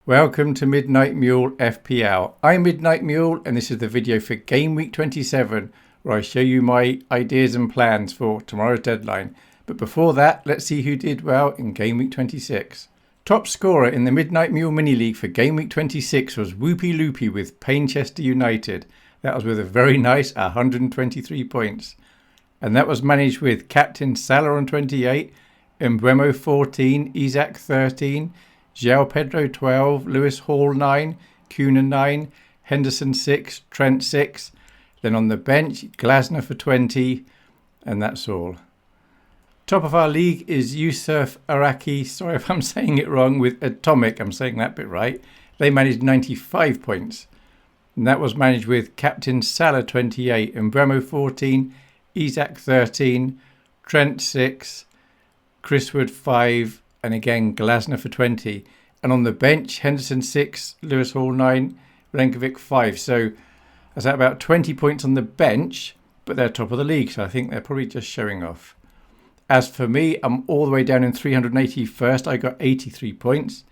Welcome to Midnight Mule FPL. I'm Midnight Mule and this is the video for Game Week 27 where I show you my ideas and plans for tomorrow's deadline. But before that, let's see who did well in Game Week 26. Top scorer in the Midnight Mule Mini-league for Game Week 26 was Whoopie Loopy with Painchester United. That was with a very nice 123 points. And that was managed with Captain Salah on 28, Embuemo 14, Isaac 13, João Pedro 12, Lewis Hall 9, Kuna 9, Henderson 6, Trent 6. Then on the bench, Glasner for 20, and that's all. Top of our league is Yusuf Araki, sorry if I'm saying it wrong, with Atomic, I'm saying that bit right. They managed 95 points. And that was managed with Captain Salah 28, Embuemo 14, Isaac 13, Trent 6, Chris Wood 5, and again Glasner for 20. And on the bench, Henderson 6, Lewis Hall 9, Renkovic 5. So that's at about 20 points on the bench, but they're top of the league, so I think they're probably just showing off. As for me, I'm all the way down in 381st. I got 83 points.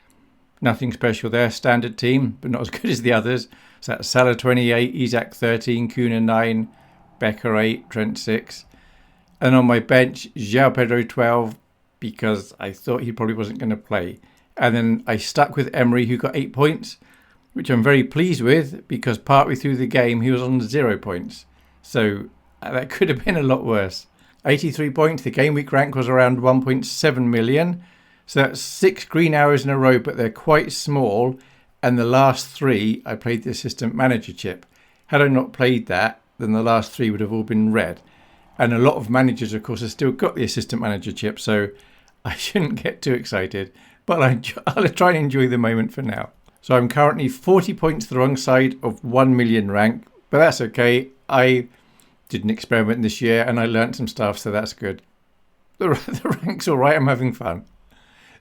Nothing special there, standard team, but not as good as the others. So that's Salah 28, Isaac 13, Kuna 9, Becker 8, Trent 6. And on my bench, João Pedro 12, because I thought he probably wasn't going to play. And then I stuck with Emery, who got 8 points, which I'm very pleased with, because partway through the game, he was on 0 points. So that could have been a lot worse. 83 points, the game week rank was around 1.7 million. So that's 6 green arrows in a row, but they're quite small. And the last 3, I played the assistant manager chip. Had I not played that, then the last 3 would have all been red. And a lot of managers, of course, have still got the assistant manager chip, so I shouldn't get too excited. But I'll try and enjoy the moment for now. So I'm currently 40 points to the wrong side of 1 million rank, but that's okay. I did an experiment this year and I learnt some stuff, so that's good. The rank's all right, I'm having fun.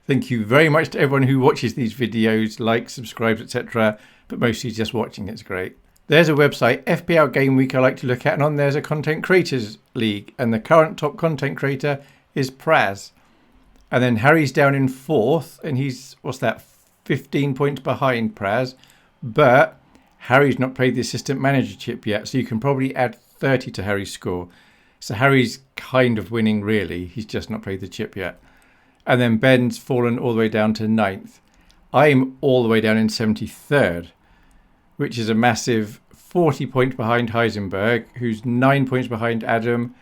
Thank you very much to everyone who watches these videos, likes, subscribes, etc. But mostly just watching, it's great. There's a website, FPL Gameweek, I like to look at, and on there's a content creators league, and the current top content creator is Praz. And then Harry's down in 4th, and he's, 15 points behind Praz. But Harry's not played the assistant manager chip yet, so you can probably add 30 to Harry's score. So Harry's kind of winning, really. He's just not played the chip yet. And then Ben's fallen all the way down to 9th. I'm all the way down in 73rd, which is a massive 40 points behind Heisenberg, who's 9 points behind Adam,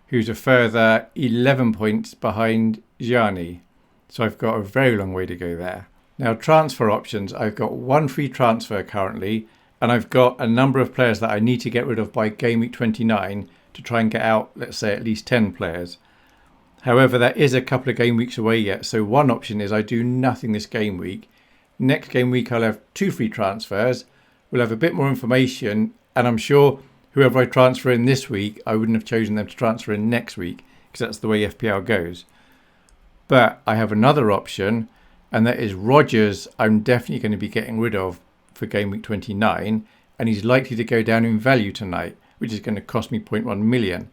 who's a further 11 points behind Gianni. So I've got a very long way to go there. Now, transfer options. I've got 1 free transfer currently, and I've got a number of players that I need to get rid of by Game Week 29 to try and get out, let's say, at least 10 players. However, that is a couple of game weeks away yet. So one option is I do nothing this game week. Next game week, I'll have 2 free transfers. We'll have a bit more information, and I'm sure whoever I transfer in this week, I wouldn't have chosen them to transfer in next week because that's the way FPL goes. But I have another option, and that is Rodgers. I'm definitely going to be getting rid of for Game Week 29, and he's likely to go down in value tonight, which is going to cost me 0.1 million.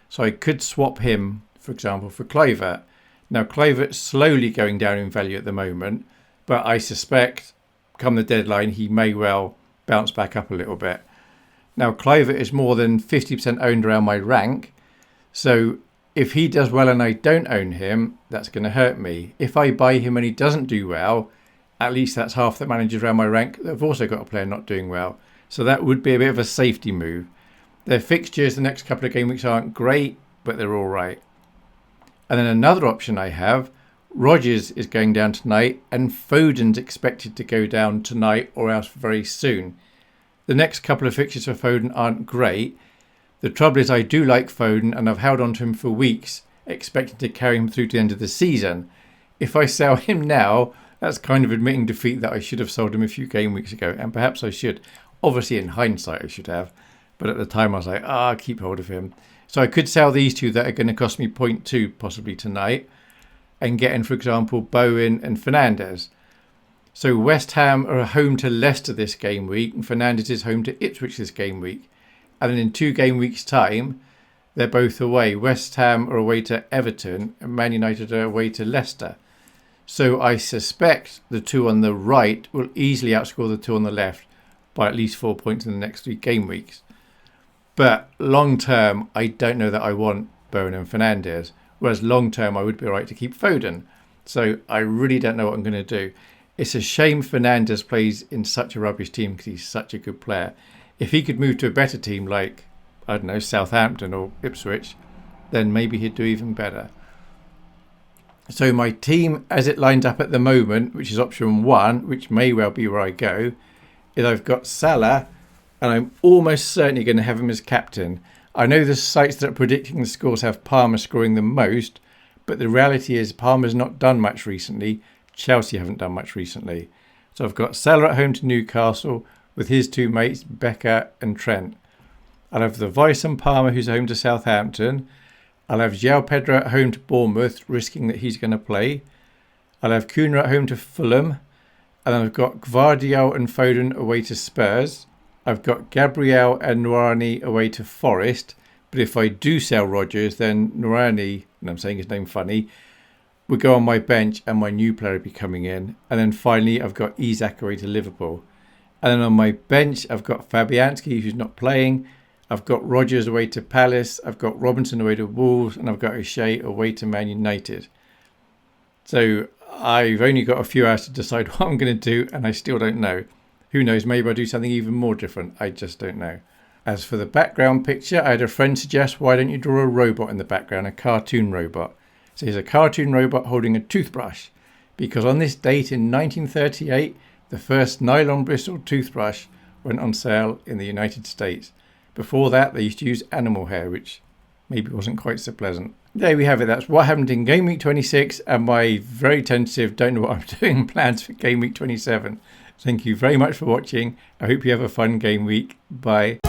So I could swap him, for example, for Kluivert. Now, Kluivert's slowly going down in value at the moment, but I suspect come the deadline, he may well bounce back up a little bit. Now, Kluivert is more than 50% owned around my rank. So if he does well and I don't own him, that's going to hurt me. If I buy him and he doesn't do well, at least that's half the managers around my rank that have also got a player not doing well. So that would be a bit of a safety move. Their fixtures the next couple of game weeks aren't great, but they're all right. And then another option I have, Rodgers is going down tonight and Foden's expected to go down tonight or else very soon. The next couple of fixtures for Foden aren't great. The trouble is I do like Foden and I've held on to him for weeks, expecting to carry him through to the end of the season. If I sell him now, that's kind of admitting defeat that I should have sold him a few game weeks ago, and perhaps I should. Obviously in hindsight I should have, but at the time I was like, I'll keep hold of him. So I could sell these 2 that are going to cost me 0.2 possibly tonight and get in, for example, Bowen and Fernandes. So West Ham are home to Leicester this game week, and Fernandes is home to Ipswich this game week. And then in 2 game weeks' time, they're both away. West Ham are away to Everton, and Man United are away to Leicester. So I suspect the two on the right will easily outscore the two on the left by at least 4 points in the next 3 game weeks. But long term, I don't know that I want Bowen and Fernandes. Whereas long term, I would be right to keep Foden. So I really don't know what I'm going to do. It's a shame Fernandes plays in such a rubbish team because he's such a good player. If he could move to a better team like, I don't know, Southampton or Ipswich, then maybe he'd do even better. So my team as it lines up at the moment, which is option 1, which may well be where I go, is I've got Salah, and I'm almost certainly going to have him as captain. I know the sites that are predicting the scores have Palmer scoring the most, but the reality is Palmer's not done much recently. Chelsea haven't done much recently. So I've got Salah at home to Newcastle with his two mates, Becker and Trent. I'll have the Vice and Palmer who's home to Southampton. I'll have João Pedro at home to Bournemouth, risking that he's going to play. I'll have Cunha at home to Fulham. And then I've got Gvardiol and Foden away to Spurs. I've got Gabriel and Noirani away to Forest. But if I do sell Rodgers, then Noirani, and I'm saying his name funny, would go on my bench and my new player would be coming in. And then finally, I've got Isak away to Liverpool. And then on my bench, I've got Fabianski, who's not playing. I've got Rodgers away to Palace. I've got Robinson away to Wolves. And I've got O'Shea away to Man United. So I've only got a few hours to decide what I'm going to do, and I still don't know. Who knows, maybe I'll do something even more different. I just don't know. As for the background picture, I had a friend suggest, why don't you draw a robot in the background, a cartoon robot. So here's a cartoon robot holding a toothbrush. Because on this date in 1938, the first nylon bristled toothbrush went on sale in the United States. Before that, they used to use animal hair, which maybe wasn't quite so pleasant. There we have it. That's what happened in Game Week 26 and my very tentative, don't know what I'm doing, plans for Game Week 27. Thank you very much for watching. I hope you have a fun game week. Bye.